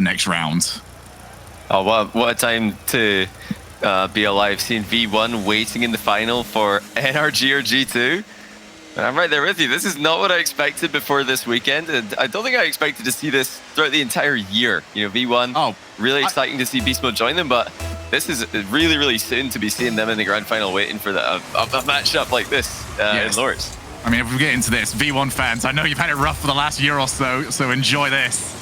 next round. Oh, what a time to be alive, seeing V1 waiting in the final for NRG or G2. And I'm right there with you. This is not what I expected before this weekend, and I don't think I expected to see this throughout the entire year. You know, V1, really exciting to see Beast Mode join them, but this is really, really soon to be seeing them in the grand final waiting for a matchup like this in Lords. I mean, if we get into this, V1 fans, I know you've had it rough for the last year or so enjoy this.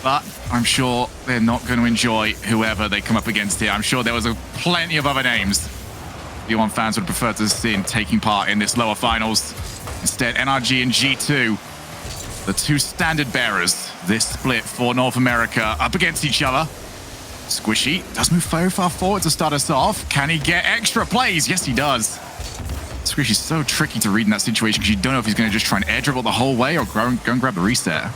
But I'm sure they're not going to enjoy whoever they come up against here. I'm sure there was plenty of other names V1 fans would prefer to see taking part in this lower finals. Instead, NRG and G2, the two standard bearers, this split for North America, up against each other. Squishy does move very far forward to start us off. Can he get extra plays? Yes, he does. Squishy's so tricky to read in that situation because you don't know if he's going to just try and air dribble the whole way or go and grab the reset.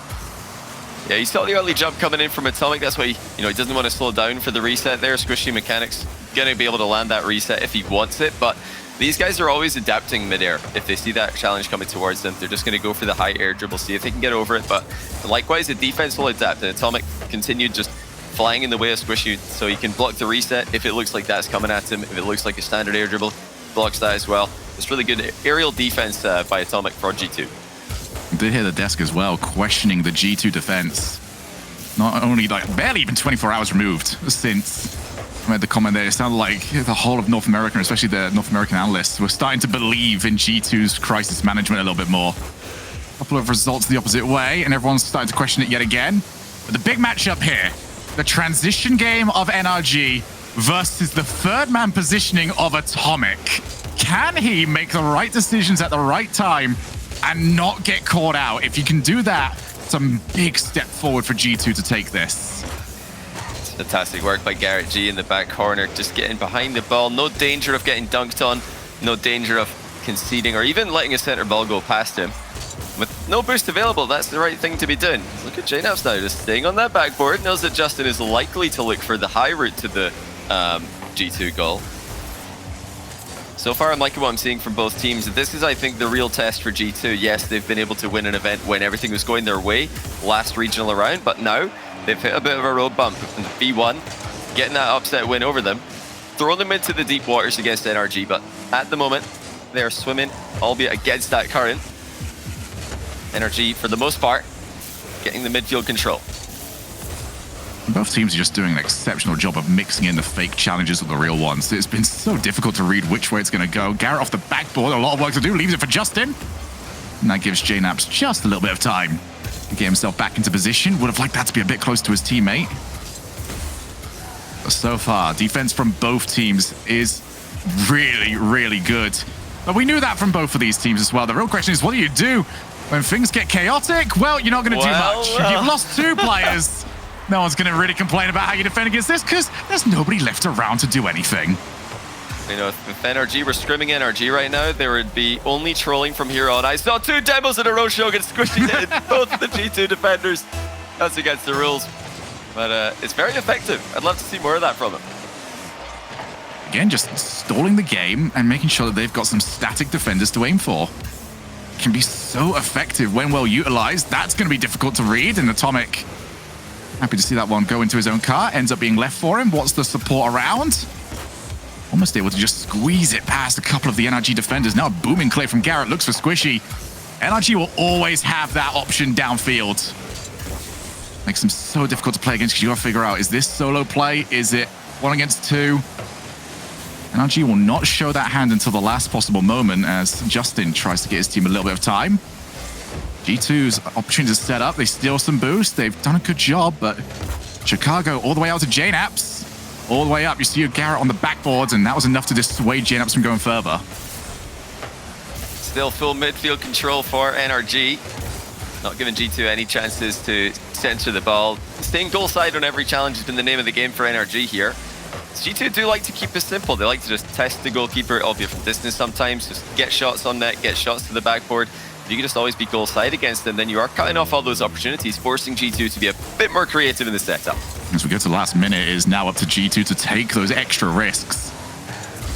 Yeah, he saw the early jump coming in from Atomic. That's why he doesn't want to slow down for the reset there. Squishy mechanics going to be able to land that reset if he wants it, but these guys are always adapting midair. If they see that challenge coming towards them, they're just going to go for the high air dribble, see if they can get over it. But likewise, the defense will adapt, and Atomic continued just flying in the way of Squishy, so he can block the reset if it looks like that's coming at him. If it looks like a standard air dribble, blocks that as well. It's really good aerial defense by Atomic for G2. I did hear the desk as well, questioning the G2 defense. Not only, barely even 24 hours removed since I made the comment there. It sounded like the whole of North America, especially the North American analysts, were starting to believe in G2's crisis management a little bit more. A couple of results the opposite way, and everyone's starting to question it yet again. But the big matchup here, the transition game of NRG versus the third man positioning of Atomic. Can he make the right decisions at the right time and not get caught out? If you can do that, it's a big step forward for G2 to take this. Fantastic work by Garrett G in the back corner, just getting behind the ball. No danger of getting dunked on, no danger of conceding or even letting a center ball go past him. With no boost available, that's the right thing to be doing. Look at JNaps now, just staying on that backboard. Knows that Justin is likely to look for the high route to the G2 goal. So far, I'm liking what I'm seeing from both teams. This is, I think, the real test for G2. Yes, they've been able to win an event when everything was going their way last regional round, but now they've hit a bit of a road bump. And V1 getting that upset win over them, throwing them into the deep waters against NRG, but at the moment, they are swimming, albeit against that current. NRG, for the most part, getting the midfield control. Both teams are just doing an exceptional job of mixing in the fake challenges with the real ones. It's been so difficult to read which way it's going to go. Garrett off the backboard, a lot of work to do, leaves it for Justin. And that gives JNaps just a little bit of time to get himself back into position. Would have liked that to be a bit close to his teammate. But so far, defense from both teams is really, really good. But we knew that from both of these teams as well. The real question is, what do you do when things get chaotic? Well, you're not going to do much. You've lost two players. No one's going to really complain about how you defend against this because there's nobody left around to do anything. You know, if NRG were scrimming NRG right now, there would be only trolling from here on. I saw two demos in a row, Shogun squishing both of the G2 defenders. That's against the rules. But it's very effective. I'd love to see more of that from him. Again, just stalling the game and making sure that they've got some static defenders to aim for. Can be so effective when well utilized. That's going to be difficult to read, and Atomic, happy to see that one go into his own car. Ends up being left for him. What's the support around? Almost able to just squeeze it past a couple of the NRG defenders. Now a booming clear from Garrett. Looks for Squishy. NRG will always have that option downfield. Makes them so difficult to play against because you got to figure out, is this solo play? Is it 1 against 2? NRG will not show that hand until the last possible moment as Justin tries to get his team a little bit of time. G2's opportunity to set up. They steal some boost. They've done a good job, but Chicago all the way out to JNaps. All the way up. You see Garrett on the backboards, and that was enough to dissuade JNaps from going further. Still full midfield control for NRG. Not giving G2 any chances to center the ball. Staying goal side on every challenge has been the name of the game for NRG here. G2 do like to keep it simple. They like to just test the goalkeeper, albeit from distance sometimes. Just get shots on net, get shots to the backboard. If you can just always be goal side against them, then you are cutting off all those opportunities, forcing G2 to be a bit more creative in the setup. As we go to the last minute, it is now up to G2 to take those extra risks.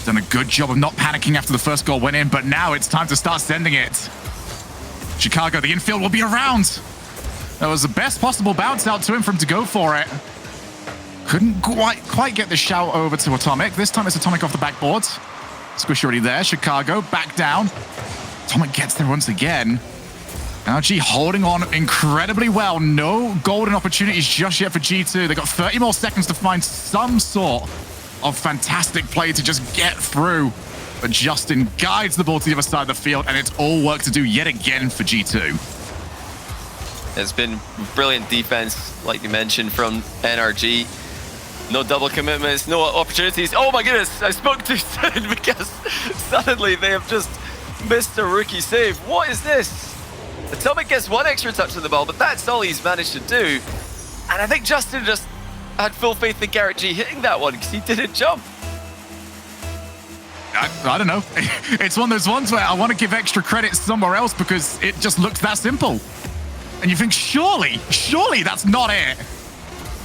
Done a good job of not panicking after the first goal went in, but now it's time to start sending it. Chicago, the infield will be around. That was the best possible bounce out to him for him to go for it. Couldn't quite get the shout over to Atomic. This time it's Atomic off the backboard. Squish already there. Chicago back down. Atomic gets there once again. NRG holding on incredibly well. No golden opportunities just yet for G2. They got 30 more seconds to find some sort of fantastic play to just get through. But Justin guides the ball to the other side of the field, and it's all work to do yet again for G2. It's been brilliant defense, like you mentioned, from NRG. No double commitments, no opportunities. Oh my goodness, I spoke too soon because suddenly they have just missed a rookie save. What is this? Atomic gets one extra touch on the ball, but that's all he's managed to do. And I think Justin just had full faith in Garrett G hitting that one because he didn't jump. I don't know. It's one of those ones where I want to give extra credit somewhere else because it just looks that simple. And you think, surely that's not it.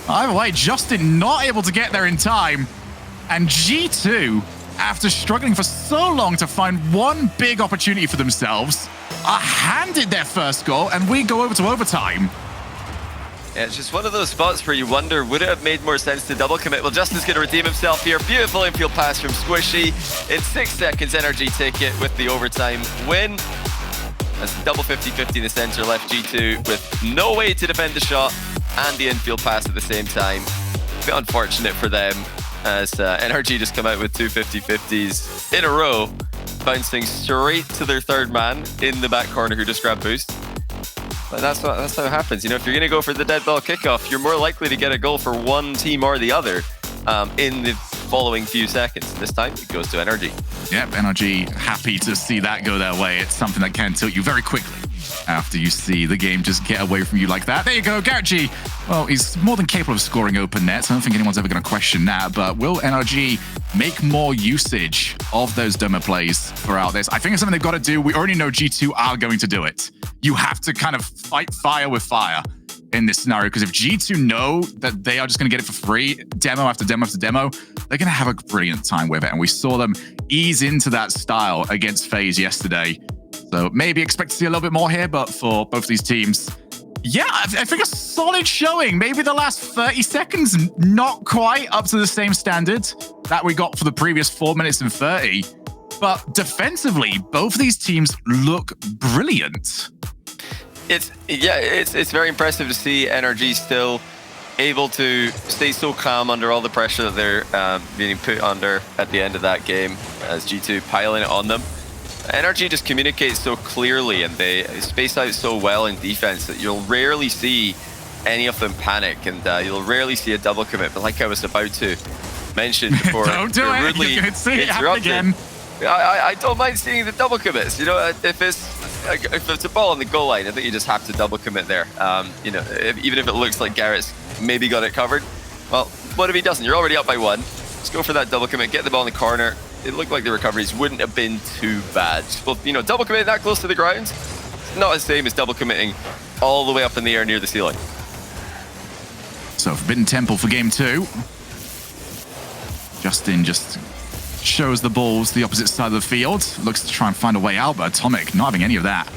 Either way, Justin not able to get there in time. And G2, after struggling for so long to find one big opportunity for themselves, are handed their first goal, and we go over to overtime. Yeah, it's just one of those spots where you wonder, would it have made more sense to double commit? Well, Justin's going to redeem himself here. Beautiful infield pass from Squishy. In 6 seconds, NRG take it with the overtime win. As the double 50-50 in the center left G2 with no way to defend the shot and the infield pass at the same time. A bit unfortunate for them as NRG just come out with 2 50-50s in a row, bouncing straight to their third man in the back corner who just grabbed boost. But that's how it happens. You know, if you're going to go for the dead ball kickoff, you're more likely to get a goal for one team or the other in the following few seconds. This time it goes to NRG. Yep, NRG happy to see that go their way. It's something that can tilt you very quickly after you see the game just get away from you like that. There you go, Garrett G. Well, he's more than capable of scoring open nets. I don't think anyone's ever going to question that, but will NRG make more usage of those demo plays throughout this? I think it's something they've got to do. We already know G2 are going to do it. You have to kind of fight fire with fire in this scenario, because if G2 know that they are just going to get it for free, demo after demo after demo, they're going to have a brilliant time with it. And we saw them ease into that style against FaZe yesterday. So maybe expect to see a little bit more here, but for both these teams, yeah, I think a solid showing. Maybe the last 30 seconds, not quite up to the same standard that we got for the previous 4 minutes and 30. But defensively, both of these teams look brilliant. It's very impressive to see NRG still able to stay so calm under all the pressure that they're being put under at the end of that game as G2 piling it on them. NRG just communicates so clearly and they space out so well in defense that you'll rarely see any of them panic, and you'll rarely see a double commit. But like I was about to mention before, don't do it. Rudely You can see it happen again. I don't mind seeing the double commits. You know, if it's a ball on the goal line, I think you just have to double commit there. You know, even if it looks like Garrett's maybe got it covered. Well, what if he doesn't? You're already up by 1. Just go for that double commit, get the ball in the corner. It looked like the recoveries wouldn't have been too bad. Well, you know, double commit that close to the ground, it's not the same as double committing all the way up in the air near the ceiling. So Forbidden Temple for game 2. Justin just shows the balls to the opposite side of the field. Looks to try and find a way out, but Atomic not having any of that.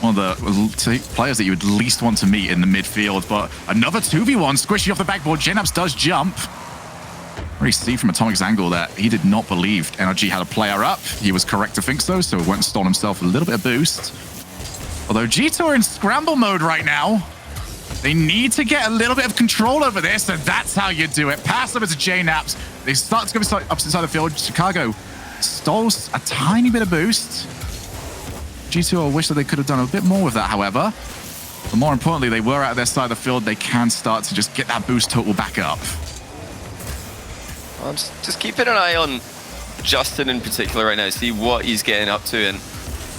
One of the players that you would least want to meet in the midfield, but another 2v1 squishy off the backboard. Jnaps does jump. Already see from Atomic's angle that he did not believe NRG had a player up. He was correct to think so went and stole himself a little bit of boost. Although G2 are in scramble mode right now. They need to get a little bit of control over this, and that's how you do it. Pass over to Jnaps. They start to go opposite side of the field. Chicago stole a tiny bit of boost. G2 will wish that they could have done a bit more with that, however. But more importantly, they were out of their side of the field. They can start to just get that boost total back up. Well, just keeping an eye on Justin in particular right now, see what he's getting up to, and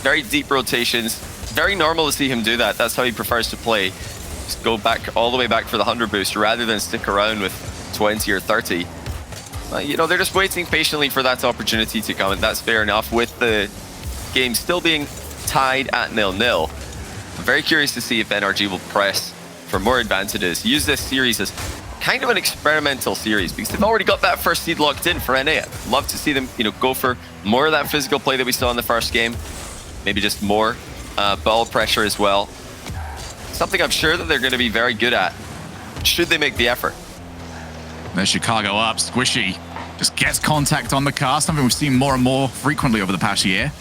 very deep rotations. Very normal to see him do that. That's how he prefers to play. Just go back all the way back for the 100 boost rather than stick around with 20 or 30. You know, they're just waiting patiently for that opportunity to come, and that's fair enough with the game still being tied at 0-0. I'm very curious to see if NRG will press for more advantages. Use this series as kind of an experimental series because they've already got that first seed locked in for NA. I'd love to see them, you know, go for more of that physical play that we saw in the first game. Maybe just more ball pressure as well. something I'm sure that they're going to be very good at, should they make the effort. There's Chicago up. Squishy just gets contact on the car, something we've seen more and more frequently over the past year.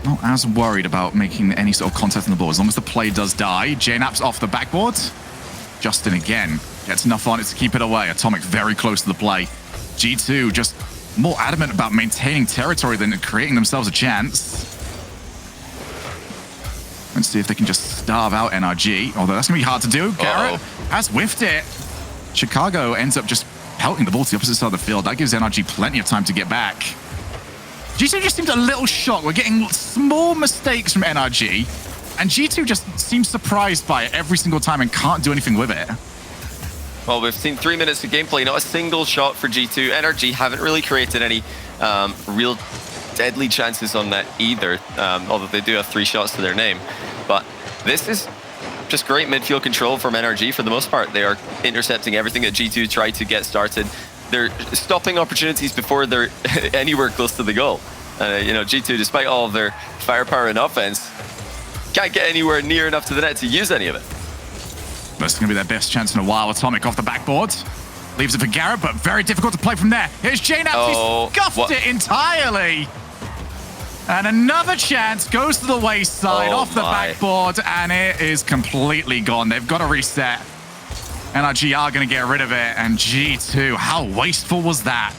Not as worried about making any sort of contact on the ball, as long as the play does die. JNap's off the backboard. Justin again gets enough on it to keep it away. Atomic very close to the play. G2 just more adamant about maintaining territory than creating themselves a chance. Let's see if they can just starve out NRG, although that's going to be hard to do. Garrett has whiffed it. Chicago ends up just pelting the ball to the opposite side of the field. That gives NRG plenty of time to get back. G2 just seems a little shocked. We're getting small mistakes from NRG, and G2 just seems surprised by it every single time and can't do anything with it. Well, we've seen 3 minutes of gameplay, not a single shot for G2. NRG haven't really created any real deadly chances on that either, although they do have 3 shots to their name. But this is just great midfield control from NRG for the most part. They are intercepting everything that G2 tried to get started. They're stopping opportunities before they're anywhere close to the goal. You know, G2, despite all of their firepower and offense, can't get anywhere near enough to the net to use any of it. This is going to be their best chance in a while. Atomic off the backboard. Leaves it for Garrett, but very difficult to play from there. Here's JNap. He scuffed it entirely. And another chance goes to the wayside off the backboard, and it is completely gone. They've got to reset. NRG are going to get rid of it, and G2, how wasteful was that?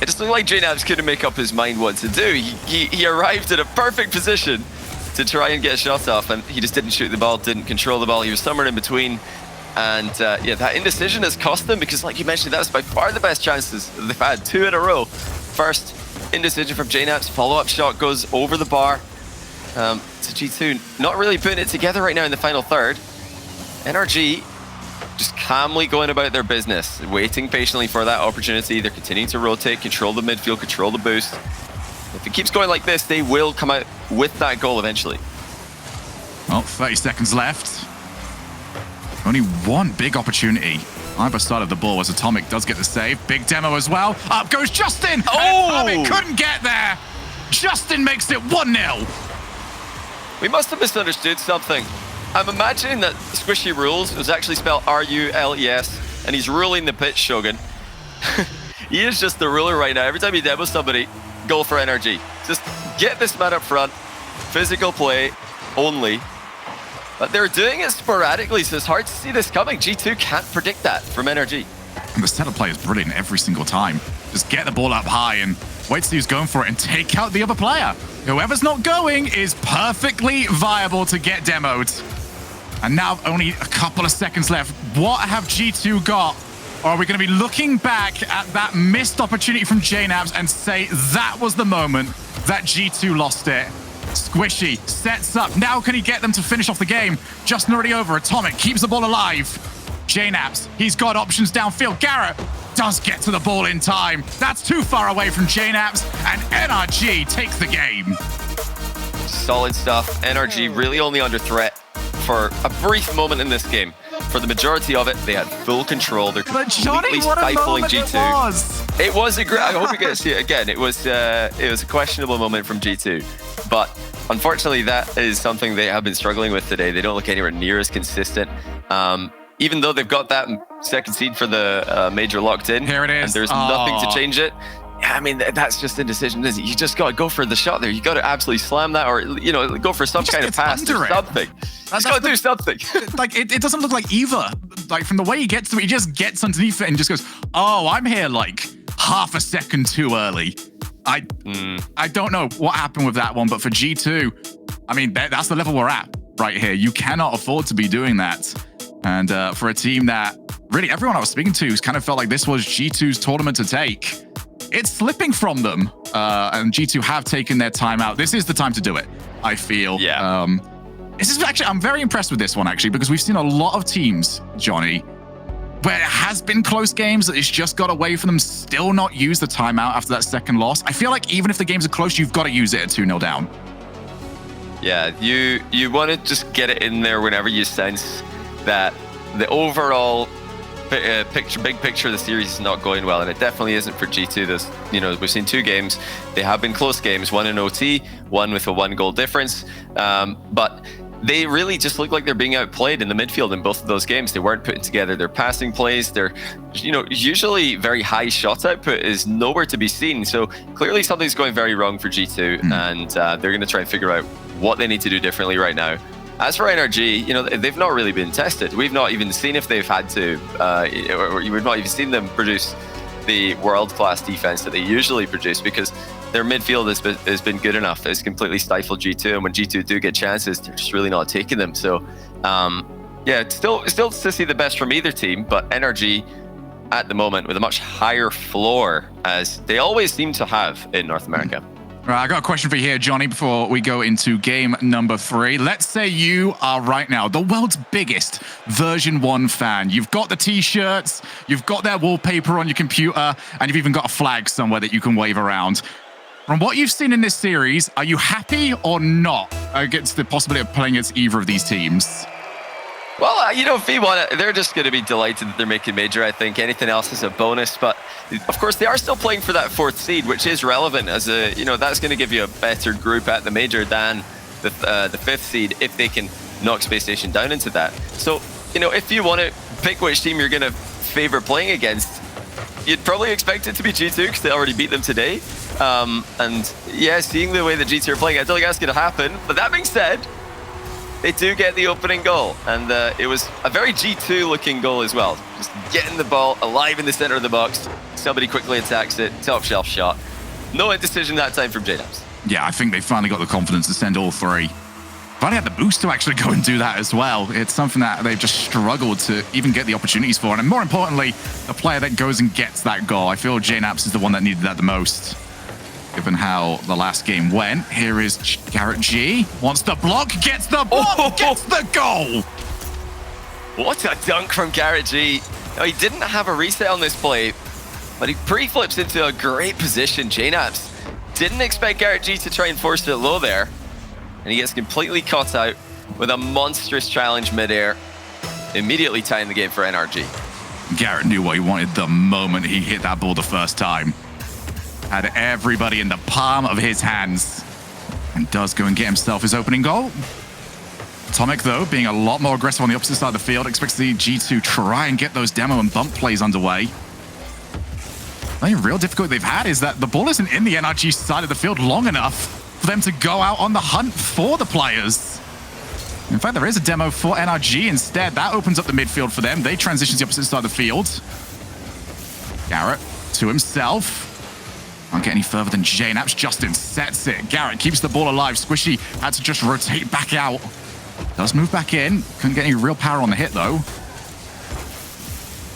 It just looked like JNabs couldn't make up his mind what to do. He arrived at a perfect position to try and get a shot off, and he just didn't shoot the ball, didn't control the ball. He was somewhere in between. And yeah, that indecision has cost them, because like you mentioned, that was by far the best chances they've had, 2 in a row. First indecision from JNap's, follow-up shot goes over the bar to G2. Not really putting it together right now in the final third. NRG just calmly going about their business, waiting patiently for that opportunity. They're continuing to rotate, control the midfield, control the boost. If it keeps going like this, they will come out with that goal eventually. Well, 30 seconds left. Only one big opportunity either side of the ball as Atomic does get the save. Big demo as well. Up goes Justin. Atomic couldn't get there. Justin makes it 1-0. We must have misunderstood something. I'm imagining that Squishy Rules was actually spelled RULES, and he's ruling the pitch, Shogun. He is just the ruler right now. Every time he demos somebody, goal for NRG. Just get this man up front. Physical play only. But they're doing it sporadically, so it's hard to see this coming. G2 can't predict that from NRG. And the setup play is brilliant every single time. Just get the ball up high and wait to see who's going for it and take out the other player. Whoever's not going is perfectly viable to get demoed. And now only a couple of seconds left. What have G2 got? Or are we going to be looking back at that missed opportunity from JNabs and say that was the moment that G2 lost it? Squishy sets up. Now can he get them to finish off the game? Justin already over. Atomic keeps the ball alive. JNabs, he's got options downfield. Garrett does get to the ball in time. That's too far away from JNabs, and NRG take the game. Solid stuff. NRG really only under threat for a brief moment in this game. For the majority of it, they had full control. They're completely stifling G2. It was a great. I hope you get to see it again. It was a questionable moment from G2, but unfortunately, that is something they have been struggling with today. They don't look anywhere near as consistent. Even though they've got that second seed for the major locked in, here it is, and there's nothing to change it. I mean, that's just indecision. You just got to go for the shot there. You got to absolutely slam that, or go for some kind of pass or something. Just got to do something. Like it doesn't look like either. Like from the way he gets to it, he just gets underneath it and just goes, "Oh, I'm here like half a second too early." I don't know what happened with that one, but for G2, I mean, that's the level we're at right here. You cannot afford to be doing that. And for a team that really everyone I was speaking to kind of felt like this was G2's tournament to take. It's slipping from them, and G2 have taken their time out. This is the time to do it, I feel. Yeah. This is actually, I'm very impressed with this one, actually, because we've seen a lot of teams, Johnny, where it has been close games that it's just got away from them, still not use the timeout after that second loss. I feel like even if the games are close, you've got to use it at 2-0 down. Yeah, you want to just get it in there whenever you sense that the overall big picture of the series is not going well, and it definitely isn't for G2. We've seen 2 games. They have been close games, one in OT, one with a 1-goal difference. But they really just look like they're being outplayed in the midfield in both of those games. They weren't putting together their passing plays. They're, usually very high shot output is nowhere to be seen. So clearly something's going very wrong for G2, and they're going to try and figure out what they need to do differently right now. As for NRG, they've not really been tested. We've not even seen if they've had to, or we've not even seen them produce the world-class defense that they usually produce, because their midfield has been good enough. It's completely stifled G2, and when G2 do get chances, they're just really not taking them. So, yeah, still to see the best from either team, but NRG at the moment with a much higher floor, as they always seem to have in North America. Right, I got a question for you here, Johnny, before we go into game number 3. Let's say you are right now the world's biggest version 1 fan. You've got the t-shirts, you've got their wallpaper on your computer, and you've even got a flag somewhere that you can wave around. From what you've seen in this series, are you happy or not against the possibility of playing against either of these teams? Well, V1, they're just going to be delighted that they're making major, I think. Anything else is a bonus. But, of course, they are still playing for that 4th seed, which is relevant as that's going to give you a better group at the major than the 5th seed if they can knock Space Station down into that. So, if you want to pick which team you're going to favor playing against, you'd probably expect it to be G2 because they already beat them today. And, yeah, seeing the way that G2 are playing, I don't think that's going to happen. But that being said, they do get the opening goal, and it was a very G2-looking goal as well. Just getting the ball alive in the center of the box. Somebody quickly attacks it, top shelf shot. No indecision that time from JNAPS. Yeah, I think they finally got the confidence to send all 3. Finally had the boost to actually go and do that as well. It's something that they've just struggled to even get the opportunities for. And more importantly, the player that goes and gets that goal. I feel JNAPS is the one that needed that the most, given how the last game went. Here is Garrett G. Wants the block, gets the block, gets the goal! What a dunk from Garrett G. Now, he didn't have a reset on this play, but he pre-flips into a great position. JNAPS didn't expect Garrett G to try and force it low there, and he gets completely caught out with a monstrous challenge midair, immediately tying the game for NRG. Garrett knew what he wanted the moment he hit that ball the first time. Had everybody in the palm of his hands, and does go and get himself his opening goal. Atomic, though, being a lot more aggressive on the opposite side of the field, expects the G2 try and get those demo and bump plays underway. The only real difficulty they've had is that the ball isn't in the NRG side of the field long enough for them to go out on the hunt for the players. In fact, there is a demo for NRG instead. That opens up the midfield for them. They transition to the opposite side of the field. Garrett to himself. Can't get any further than JNAPS. Justin sets it. Garrett keeps the ball alive. Squishy had to just rotate back out. Does move back in. Couldn't get any real power on the hit, though.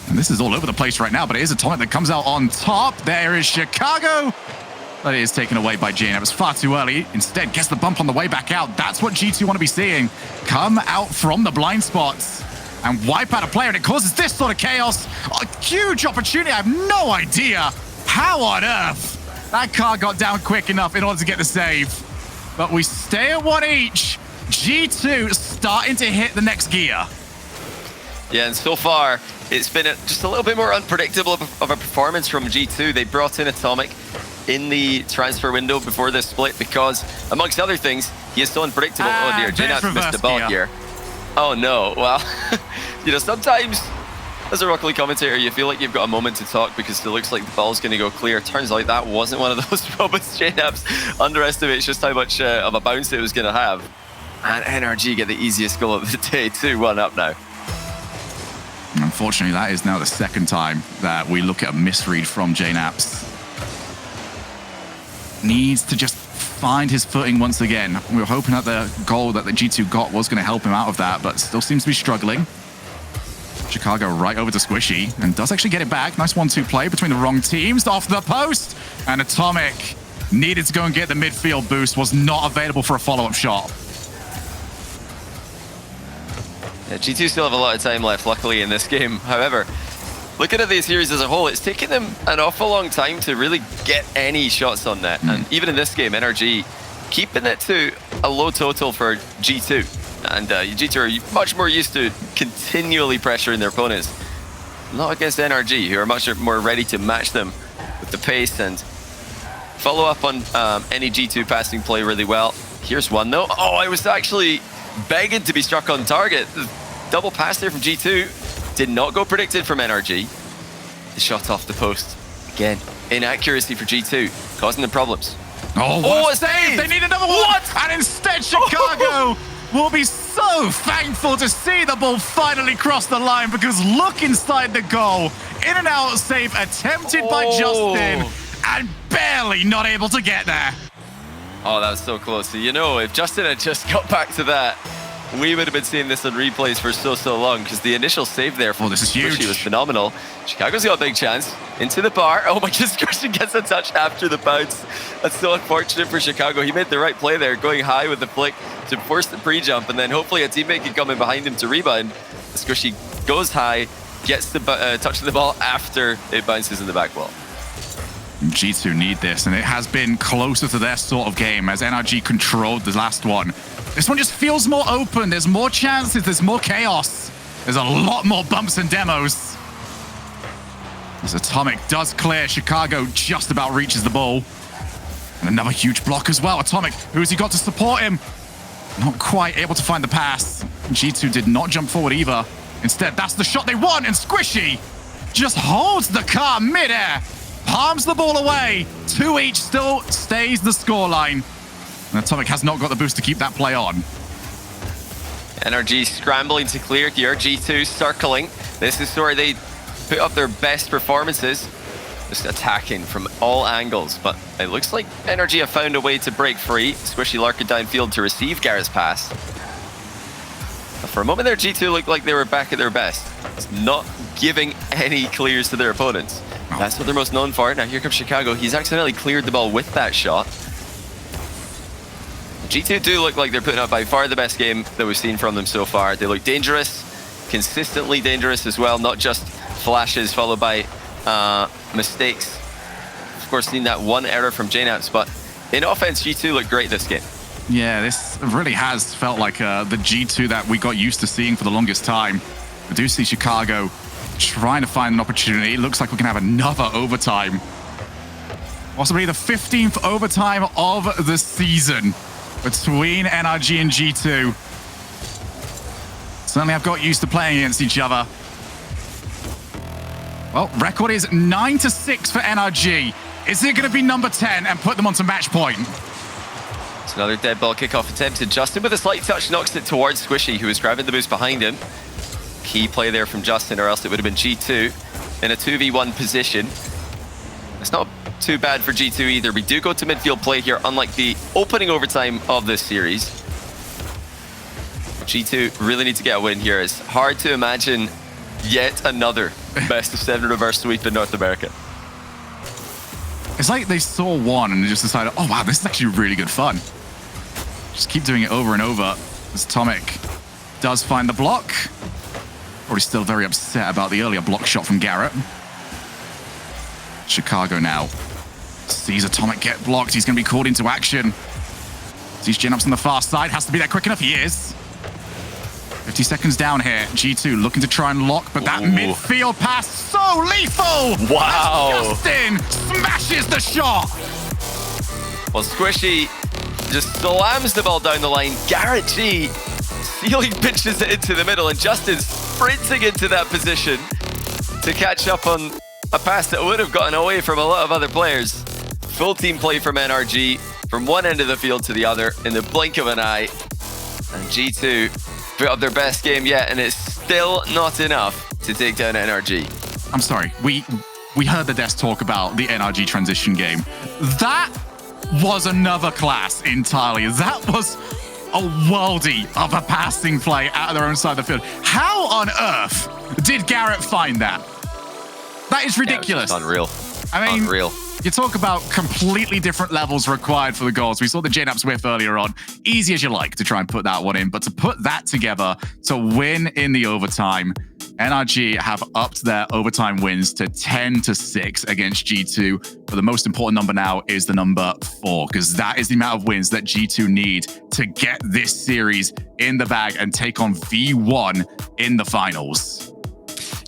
And this is all over the place right now, but it is Atomic that comes out on top. There is Chicago. But it is taken away by JNAPS far too early. Instead, gets the bump on the way back out. That's what G2 want to be seeing. Come out from the blind spots and wipe out a player, and it causes this sort of chaos. A huge opportunity. I have no idea how on earth that car got down quick enough in order to get the save. But we stay at 1 each. G2 starting to hit the next gear. Yeah, and so far, it's been just a little bit more unpredictable of a performance from G2. They brought in Atomic in the transfer window before this split because, amongst other things, he is so unpredictable. Oh dear, JNAPS missed the ball here. Oh no, well, sometimes as a Rocket League commentator, you feel like you've got a moment to talk because it looks like the ball's going to go clear. Turns out that wasn't one of those moments. JNAPS underestimates just how much of a bounce it was going to have. And NRG get the easiest goal of the day, 2-1 up now. Unfortunately, that is now the second time that we look at a misread from JNAPS. Needs to just find his footing once again. We were hoping that the goal that the G2 got was going to help him out of that, but still seems to be struggling. Chicago right over to Squishy and does actually get it back. Nice 1-2 play between the wrong teams. Off the post, and Atomic needed to go and get the midfield boost. Was not available for a follow-up shot. Yeah, G2 still have a lot of time left, luckily, in this game. However, looking at the series as a whole, it's taken them an awful long time to really get any shots on net. And even in this game, NRG keeping it to a low total for G2. And G2 are much more used to continually pressuring their opponents. Not against NRG, who are much more ready to match them with the pace and follow up on any G2 passing play really well. Here's one, though. Oh, I was actually begging to be struck on target. The double pass there from G2 did not go predicted from NRG. The shot off the post. Again, inaccuracy for G2, causing them problems. Oh, a save! They need another one! What? And instead, Chicago will be so thankful to see the ball finally cross the line, because look inside the goal. In and out save attempted by Justin, and barely not able to get there. Oh, that was so close. So, you know, if Justin had just got back to that, we would have been seeing this on replays for so long, because the initial save there from this is huge. was phenomenal. Chicago's got a big chance. Into the bar. Oh my goodness, Christian gets a touch after the bounce. That's so unfortunate for Chicago. He made the right play there, going high with the flick to force the pre-jump, and then hopefully a teammate can come in behind him to rebound. Squishy goes high, gets the touch of the ball after it bounces in the back wall. G2 need this, and it has been closer to their sort of game as NRG controlled the last one. This one just feels more open. There's more chances. There's more chaos. There's a lot more bumps and demos. As Atomic does clear, Chicago just about reaches the ball. And another huge block as well. Atomic, who has he got to support him? Not quite able to find the pass. G2 did not jump forward either. Instead, that's the shot they want, and Squishy just holds the car midair, palms the ball away. 2 each, still stays the scoreline. And Atomic has not got the boost to keep that play on. NRG scrambling to clear here. G2 circling. This is where they put up their best performances. Just attacking from all angles. But it looks like NRG have found a way to break free. Squishy lurking downfield to receive Garrett's pass. But for a moment there, G2 looked like they were back at their best. It's not giving any clears to their opponents. That's what they're most known for. Now here comes Chicago. He's accidentally cleared the ball with that shot. G2 do look like they're putting up by far the best game that we've seen from them so far. They look dangerous, consistently dangerous as well, not just flashes followed by mistakes. Of course, seen that one error from JNaps, but in offense, G2 look great this game. Yeah, this really has felt like the G2 that we got used to seeing for the longest time. We do see Chicago trying to find an opportunity. It looks like we can have another overtime. Possibly the 15th overtime of the season between NRG and G2. Certainly have got used to playing against each other. Well, record is 9-6 for NRG. Is it going to be number 10 and put them onto match point? It's another dead ball kickoff attempted. Justin with a slight touch knocks it towards Squishy, who was grabbing the boost behind him. Key play there from Justin, or else it would have been G2 in a 2v1 position. It's not too bad for G2 either. We do go to midfield play here, unlike the opening overtime of this series. G2 really need to get a win here. It's hard to imagine yet another best of 7 reverse sweep in North America. It's like they saw one and they just decided, oh wow, this is actually really good fun. Just keep doing it over and over. As Atomic does find the block. Probably still very upset about the earlier block shot from Garrett. Chicago now sees Atomic get blocked. He's going to be called into action. Sees JNaps on the far side. Has to be there quick enough. He is. 50 seconds down here. G2 looking to try and lock, but that midfield pass so lethal. Wow. Justin smashes the shot. Well, Squishy just slams the ball down the line. Garrett G stealing pitches it into the middle, and Justin sprinting into that position to catch up on a pass that would have gotten away from a lot of other players. Full team play from NRG from one end of the field to the other in the blink of an eye. And G2 put up their best game yet, and it's still not enough to take down NRG. I'm sorry, we heard the desk talk about the NRG transition game. That was another class entirely. That was a worldie of a passing play out of their own side of the field. How on earth did Garrett find that? That is ridiculous. Yeah, unreal. I mean, unreal. You talk about completely different levels required for the goals. We saw the JNaps whiff earlier on. Easy as you like to try and put that one in, but to put that together to win in the overtime, NRG have upped their overtime wins to 10-6 against G2. But the most important number now is the number 4, because that is the amount of wins that G2 need to get this series in the bag and take on V1 in the finals.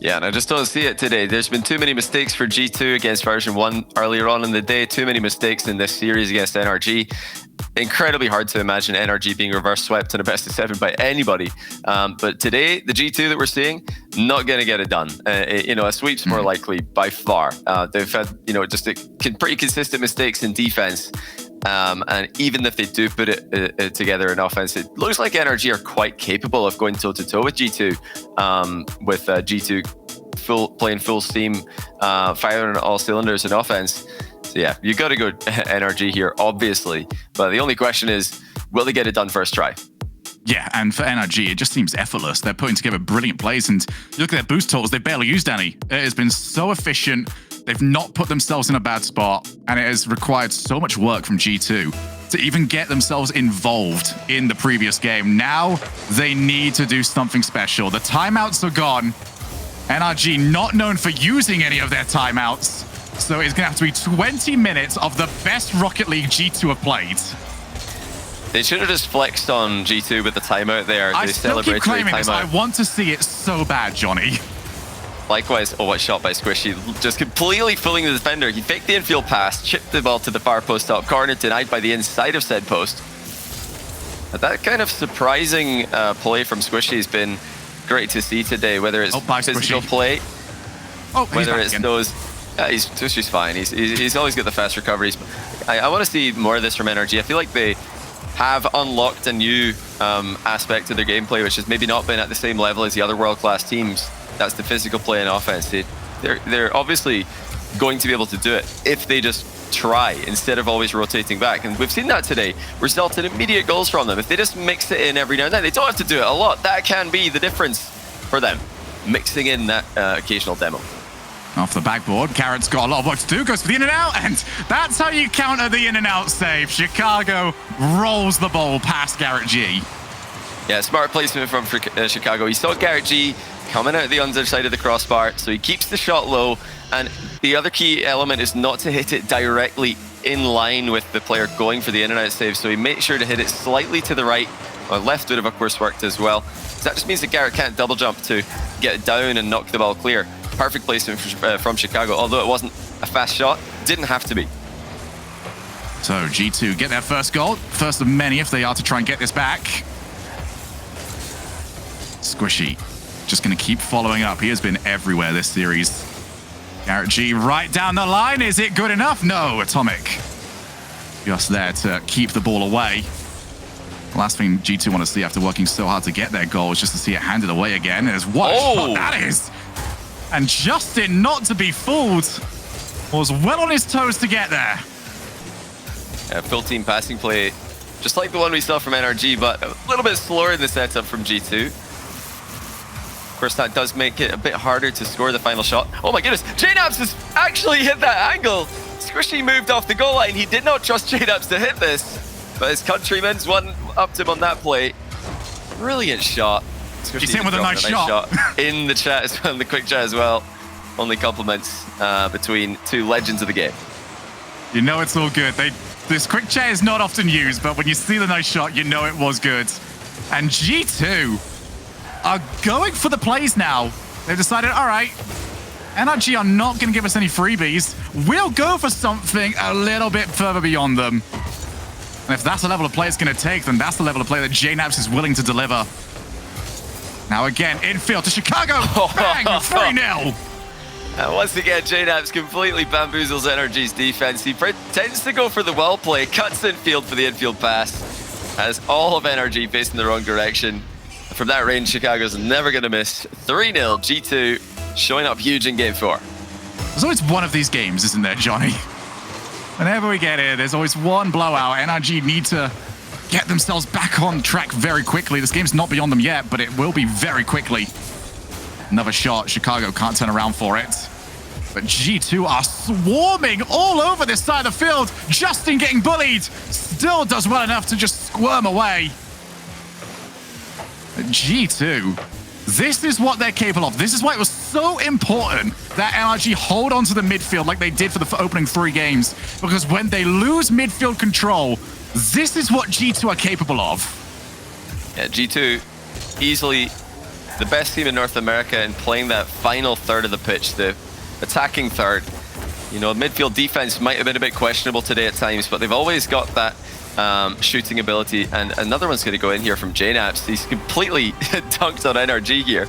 Yeah, and I just don't see it today. There's been too many mistakes for G2 against version 1 earlier on in the day. Too many mistakes in this series against NRG. Incredibly hard to imagine NRG being reverse swept in a best of 7 by anybody. But today, the G2 that we're seeing, not going to get it done. A sweep's more likely by far. They've had, just pretty consistent mistakes in defense. And even if they do put it together in offense, it looks like NRG are quite capable of going toe-to-toe with G2, with G2 playing full steam, firing on all cylinders in offense. So yeah, you got to go NRG here, obviously. But the only question is, will they get it done first try? Yeah, and for NRG, it just seems effortless. They're putting together brilliant plays, and you look at their boost totals, they barely used any. It has been so efficient. They've not put themselves in a bad spot, and it has required so much work from G2 to even get themselves involved in the previous game. Now, they need to do something special. The timeouts are gone. NRG not known for using any of their timeouts, so it's going to have to be 20 minutes of the best Rocket League G2 have played. They should have just flexed on G2 with the timeout there. I still keep claiming this. I want to see it so bad, Johnny. Likewise, what shot by Squishy. Just completely fooling the defender. He faked the infield pass, chipped the ball to the far post top corner, denied by the inside of said post. But that kind of surprising play from Squishy has been great to see today, whether it's physical play, whether it's those... Squishy's fine. He's always got the fast recoveries. I want to see more of this from NRG. I feel like they have unlocked a new aspect of their gameplay, which has maybe not been at the same level as the other world-class teams. That's the physical play and offense. They're obviously going to be able to do it if they just try instead of always rotating back. And we've seen that today result in immediate goals from them. If they just mix it in every now and then, they don't have to do it a lot. That can be the difference for them, mixing in that occasional demo. Off the backboard, Carrot's got a lot of work to do, goes for the in and out, and that's how you counter the in and out save. Chicago rolls the ball past Garrett G. Yeah, smart placement from Chicago. He saw Garrett G coming out the underside of the crossbar, so he keeps the shot low, and the other key element is not to hit it directly in line with the player going for the in and out save, so he makes sure to hit it slightly to the right. Well, left would have, of course, worked as well. So that just means that Garrett can't double jump to get it down and knock the ball clear. Perfect placement from Chicago, although it wasn't a fast shot, didn't have to be. So G2 get their first goal, first of many if they are to try and get this back. Squishy just going to keep following up. He has been everywhere this series. Garrett G right down the line. Is it good enough? No, Atomic just there to keep the ball away. The last thing G2 want to see after working so hard to get their goal is just to see it handed away again. And what a shot that is. And Justin, not to be fooled, was well on his toes to get there. Yeah, full team passing play, just like the one we saw from NRG, but a little bit slower in the setup from G2. Of course, that does make it a bit harder to score the final shot. Oh my goodness, JNAPS has actually hit that angle. Squishy moved off the goal line. He did not trust JNAPS to hit this, but his countryman's one upped him on that play. Brilliant shot. He's in with a nice shot. In the chat as well, in the quick chat as well. Only compliments between two legends of the game. You know it's all good. This quick chat is not often used, but when you see the nice shot, you know it was good. And G2 are going for the plays now. They've decided, all right, NRG are not going to give us any freebies. We'll go for something a little bit further beyond them. And if that's the level of play it's going to take, then that's the level of play that JNAPS is willing to deliver. Now again, infield to Chicago. Bang, 3-0. And once again, JNAPS completely bamboozles NRG's defense. He pretends to go for the well play, cuts infield for the infield pass, has all of NRG facing the wrong direction. From that range, Chicago's never going to miss. 3-0, G2 showing up huge in Game 4. There's always one of these games, isn't there, Johnny? Whenever we get here, there's always one blowout. NRG need to get themselves back on track very quickly. This game's not beyond them yet, but it will be very quickly. Another shot. Chicago can't turn around for it. But G2 are swarming all over this side of the field. Justin getting bullied. Still does well enough to just squirm away. But G2, this is what they're capable of. This is why it was so important that NRG hold on to the midfield like they did for the opening 3 games. Because when they lose midfield control, this is what G2 are capable of. Yeah, G2 easily the best team in North America and playing that final third of the pitch, the attacking third. You know, midfield defense might have been a bit questionable today at times, but they've always got that shooting ability. And another one's going to go in here from JNaps. He's completely dunked on NRG here.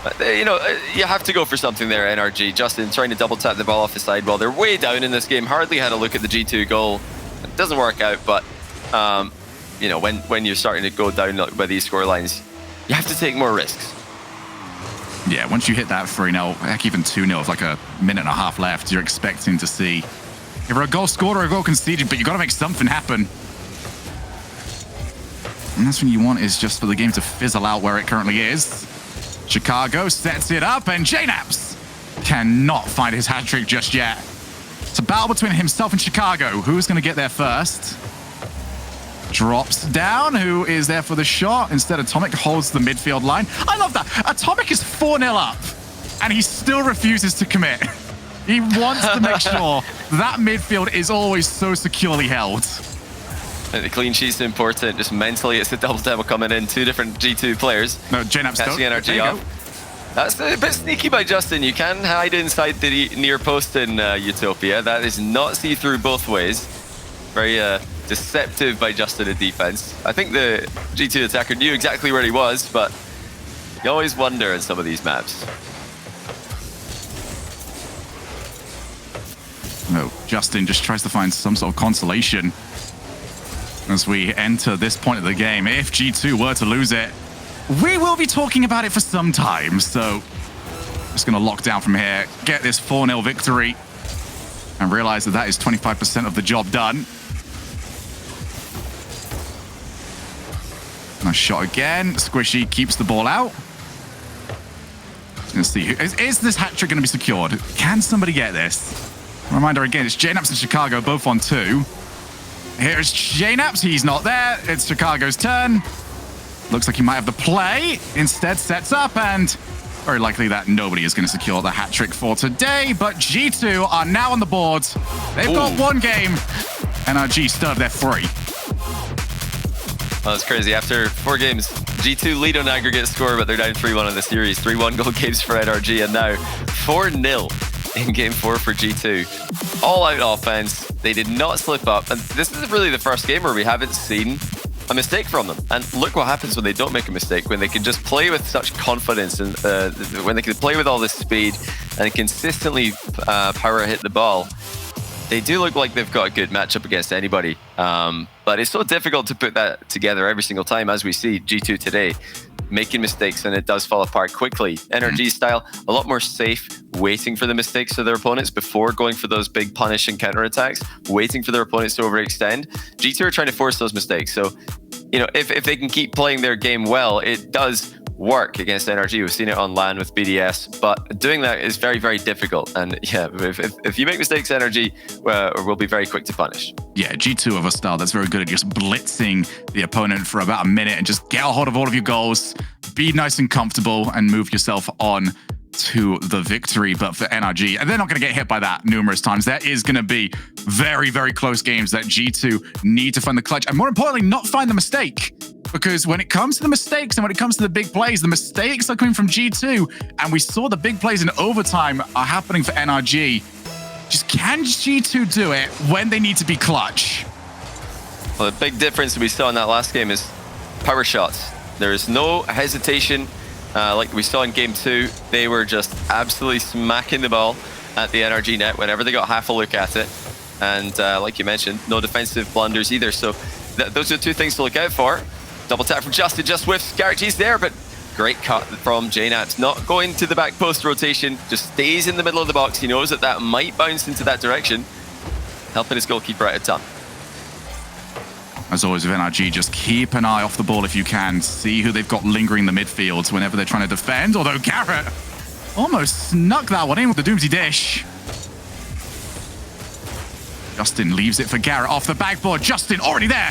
But, you know, you have to go for something there, NRG. Justin trying to double tap the ball off the side. Well, they're way down in this game. Hardly had a look at the G2 goal. It doesn't work out, but you know, when you're starting to go down by these score lines, you have to take more risks. Yeah, once you hit that 3-0, heck, even 2-0 with like a minute and a half left, you're expecting to see either a goal scored or a goal conceded, but you got to make something happen. And that's what you want, is just for the game to fizzle out where it currently is. Chicago sets it up, and JNaps cannot find his hat trick just yet. It's a battle between himself and Chicago. Who's going to get there first? Drops down. Who is there for the shot? Instead, Atomic holds the midfield line. I love that. Atomic is 4-0 up, and he still refuses to commit. He wants to make sure that midfield is always so securely held. The clean sheet's important. Just mentally, it's a double demo coming in. Two different G2 players. No, JNaps catching NRG off. That's a bit sneaky by Justin. You can hide inside the near post in Utopia. That is not see-through both ways. Very deceptive by Justin in defense. I think the G2 attacker knew exactly where he was, but you always wonder in some of these maps. No, Justin just tries to find some sort of consolation as we enter this point of the game. If G2 were to lose it, we will be talking about it for some time. So just going to lock down from here, get this 4-0 victory, and realize that that is 25% of the job done. Nice shot again. Squishy keeps the ball out. Let's see. Is this hat trick going to be secured? Can somebody get this? Reminder again, it's JNaps and Chicago both on 2. Here's JNaps. He's not there. It's Chicago's turn. Looks like he might have the play. Instead, sets up, and very likely that nobody is going to secure the hat trick for today. But G2 are now on the board. They've got 1 game. NRG still have their 3. Oh, that's crazy. After 4 games, G2 lead on aggregate score, but they're down 3-1 in the series. 3-1 goal games for NRG, and now 4-0 in game 4 for G2. All out offense. They did not slip up. And this is really the first game where we haven't seen a mistake from them. And look what happens when they don't make a mistake, when they can just play with such confidence, and when they can play with all this speed and consistently power hit the ball. They do look like they've got a good matchup against anybody. But it's so difficult to put that together every single time, as we see G2 today, making mistakes, and it does fall apart quickly. NRG style, a lot more safe, waiting for the mistakes of their opponents before going for those big punish and counter attacks, waiting for their opponents to overextend. G2 are trying to force those mistakes. So, you know, if they can keep playing their game well, it does work against NRG. We've seen it on LAN with BDS, but doing that is very, very difficult. And yeah, if you make mistakes, NRG will be very quick to punish. Yeah, G2 of a style that's very good at just blitzing the opponent for about a minute and just get a hold of all of your goals, be nice and comfortable, and move yourself on to the victory. But for NRG, and they're not going to get hit by that numerous times. There is going to be very, very close games that G2 need to find the clutch, and more importantly, not find the mistake. Because when it comes to the mistakes and when it comes to the big plays, the mistakes are coming from G2. And we saw the big plays in overtime are happening for NRG. Just can G2 do it when they need to be clutch? Well, the big difference we saw in that last game is power shots. There is no hesitation like we saw in game 2. They were just absolutely smacking the ball at the NRG net whenever they got half a look at it. And like you mentioned, no defensive blunders either. So those are 2 things to look out for. Double tap from Justin, just whiffs. Garagee's there, but great cut from JNaps. Not going to the back post rotation, just stays in the middle of the box. He knows that that might bounce into that direction, helping his goalkeeper out of time. As always with NRG, just keep an eye off the ball if you can. See who they've got lingering in the midfield whenever they're trying to defend. Although Garrett almost snuck that one in with the Doomsy Dish. Justin leaves it for Garrett off the backboard. Justin already there.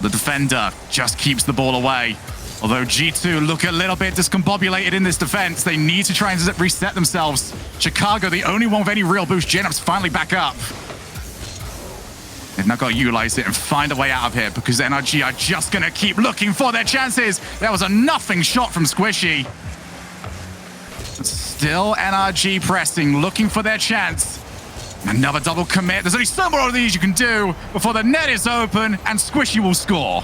The defender just keeps the ball away. Although G2 look a little bit discombobulated in this defense. They need to try and reset themselves. Chicago, the only one with any real boost. JNaps finally back up. They've now got to utilize it and find a way out of here because NRG are just going to keep looking for their chances. There was a nothing shot from Squishy. But still NRG pressing, looking for their chance. Another double commit. There's only so more of these you can do before the net is open and Squishy will score.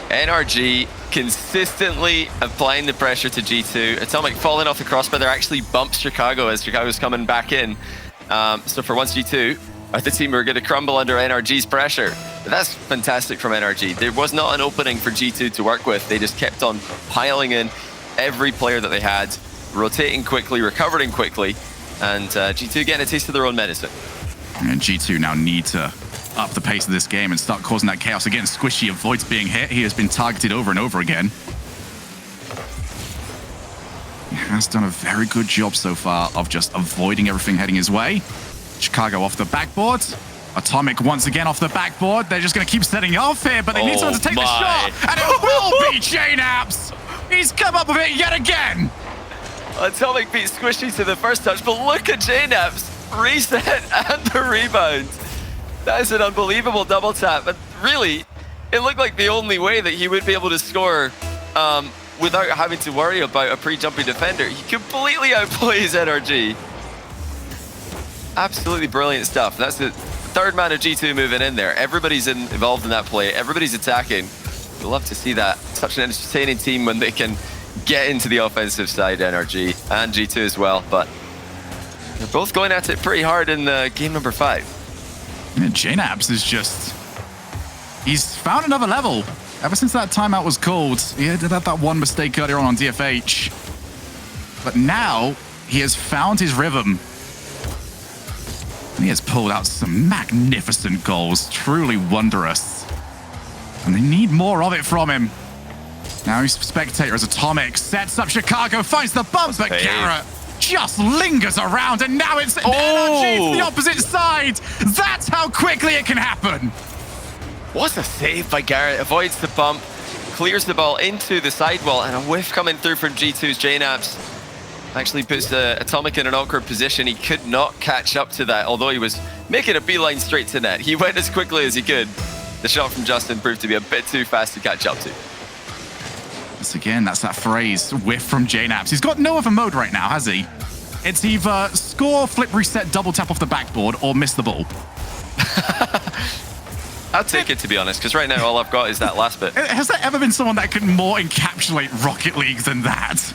NRG consistently applying the pressure to G2. Atomic falling off the crossbar there actually bumps Chicago as Chicago's coming back in. So for once G2 are the team who are going to crumble under NRG's pressure. But that's fantastic from NRG. There was not an opening for G2 to work with. They just kept on piling in every player that they had, rotating quickly, recovering quickly, and G2 getting a taste of their own medicine. And G2 now need to up the pace of this game and start causing that chaos. Again, Squishy avoids being hit. He has been targeted over and over again. He has done a very good job so far of just avoiding everything heading his way. Chicago off the backboard. Atomic once again off the backboard. They're just going to keep setting off here, but they need someone to take the shot. And it will be JNAPS. He's come up with it yet again. Atomic beats Squishy to the first touch, but look at JNAPS. Reset and the rebound. That is an unbelievable double tap. And really, it looked like the only way that he would be able to score without having to worry about a pre-jumping defender. He completely outplays NRG. Absolutely brilliant stuff. That's the third man of G2 moving in there. Everybody's involved in that play. Everybody's attacking. We'd love to see that. Such an entertaining team when they can get into the offensive side, NRG, and G2 as well. But they're both going at it pretty hard in game number 5. Yeah, JNAPS is just... He's found another level. Ever since that timeout was called, he did have that one mistake earlier on DFH. But now, he has found his rhythm. And he has pulled out some magnificent goals, truly wondrous. And they need more of it from him. Now he's spectator as Atomic sets up Chicago, finds the bump, but Garrett just lingers around, and now it's NRG to the opposite side. That's how quickly it can happen. What a save by Garrett. Avoids the bump, clears the ball into the sidewall, and a whiff coming through from G2's JNAPS. Actually puts Atomic in an awkward position. He could not catch up to that, although he was making a beeline straight to net. He went as quickly as he could. The shot from Justin proved to be a bit too fast to catch up to. Once again, that's that phrase, whiff from JNAPS. He's got no other mode right now, has he? It's either score, flip, reset, double tap off the backboard, or miss the ball. I'll take it, to be honest, because right now all I've got is that last bit. Has there ever been someone that could more encapsulate Rocket League than that?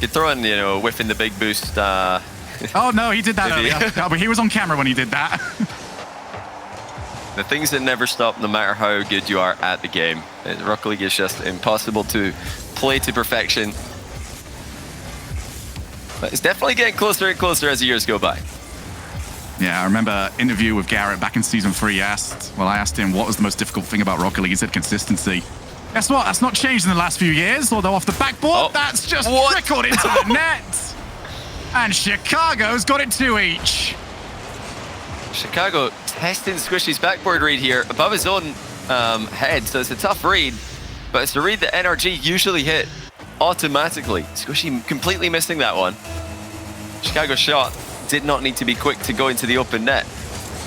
You throw in, a whiff in the big boost. Oh, no, he did that earlier. No, but he was on camera when he did that. The things that never stop, no matter how good you are at the game. Rocket League is just impossible to play to perfection. But it's definitely getting closer and closer as the years go by. Yeah, I remember an interview with Garrett back in Season 3. I asked him what was the most difficult thing about Rocket League. He said consistency. Guess what? That's not changed in the last few years, although off the backboard, that's just trickled into the net. And Chicago's got it 2 each. Chicago testing Squishy's backboard read here above his own head, so it's a tough read, but it's a read that NRG usually hit automatically. Squishy completely missing that one. Chicago's shot did not need to be quick to go into the open net.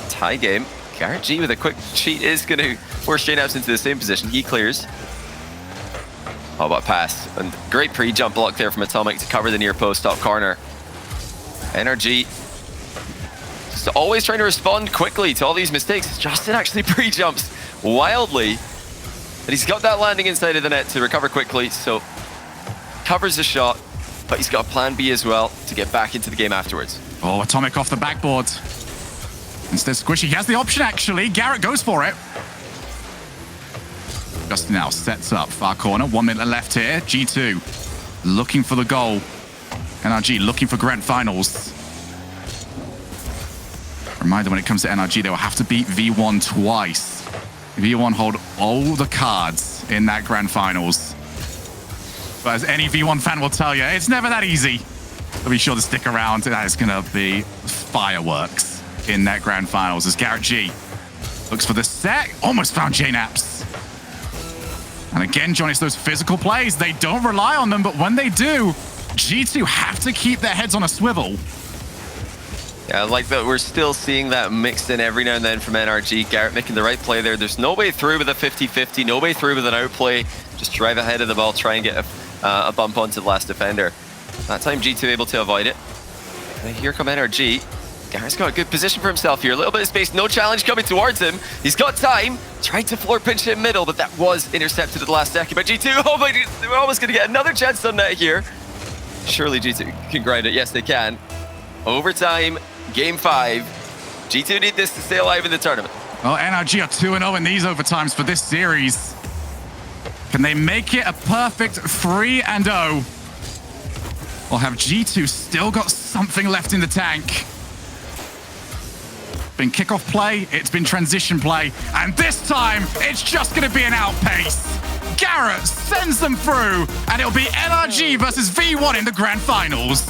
Tie game. Garrett G with a quick cheat is going to force JNAPS into the same position. He clears. Oh, what a pass. And great pre-jump block there from Atomic to cover the near post top corner. NRG just always trying to respond quickly to all these mistakes. Justin actually pre-jumps wildly. And he's got that landing inside of the net to recover quickly, so covers the shot, but he's got a plan B as well to get back into the game afterwards. Oh, Atomic off the backboard. Instead, Squishy has the option, actually. Garrett goes for it. Justin now sets up far corner. 1 minute left here. G2 looking for the goal. NRG looking for grand finals. Reminder, when it comes to NRG, they will have to beat V1 twice. V1 hold all the cards in that grand finals. But as any V1 fan will tell you, it's never that easy. So be sure to stick around. That is going to be fireworks in that grand finals as Garrett G looks for the set. Almost found JNAPS. And again, John, it's those physical plays. They don't rely on them, but when they do, G2 have to keep their heads on a swivel. Yeah, I like that we're still seeing that mixed in every now and then from NRG. Garrett making the right play there. There's no way through with a 50-50, no way through with an outplay. Just drive ahead of the ball, try and get a bump onto the last defender. That time G2 able to avoid it. And here come NRG. Garrett's got a good position for himself here. A little bit of space, no challenge coming towards him. He's got time. Tried to floor pinch it in middle, but that was intercepted at the last second by G2. Oh my, they're almost going to get another chance on that here. Surely G2 can grind it. Yes, they can. Overtime, game 5. G2 need this to stay alive in the tournament. Well, NRG are 2-0 in these overtimes for this series. Can they make it a perfect 3-0? Or have G2 still got something left in the tank? Been kickoff play, it's been transition play, and this time it's just going to be an outpace. Garrett sends them through, and it'll be NRG versus V1 in the grand finals.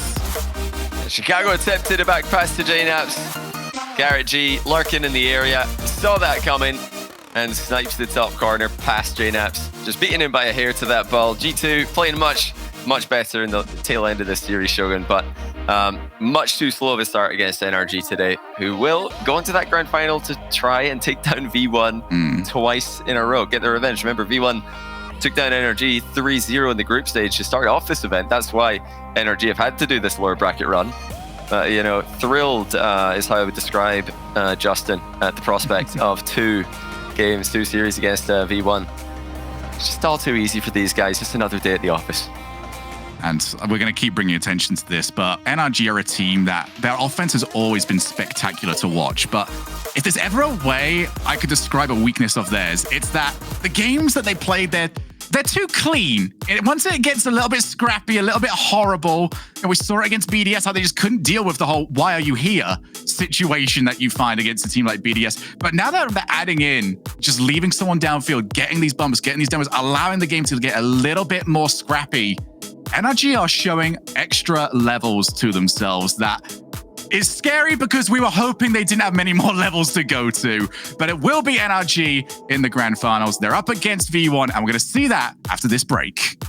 Chicago attempted a back pass to JNaps. Garrett G lurking in the area, saw that coming, and snipes the top corner past JNaps. Just beating him by a hair to that ball. G2 playing much better in the tail end of this series, Shogun, but much too slow of a start against NRG today, who will go into that grand final to try and take down V1 twice in a row, get their revenge. Remember, V1 took down NRG 3-0 in the group stage to start off this event. That's why NRG have had to do this lower bracket run. You know, thrilled is how I would describe Justin at the prospect of 2 series against V1. It's just all too easy for these guys. Just another day at the office. And we're going to keep bringing attention to this, but NRG are a team that their offense has always been spectacular to watch. But if there's ever a way I could describe a weakness of theirs, it's that the games that they played, they're too clean. Once it gets a little bit scrappy, a little bit horrible, and we saw it against BDS, how they just couldn't deal with the whole "why are you here" situation that you find against a team like BDS. But now that they're adding in, just leaving someone downfield, getting these bumpers, getting these demos, allowing the game to get a little bit more scrappy, NRG are showing extra levels to themselves that is scary because we were hoping they didn't have many more levels to go to. But it will be NRG in the grand finals. They're up against V1, and we're going to see that after this break.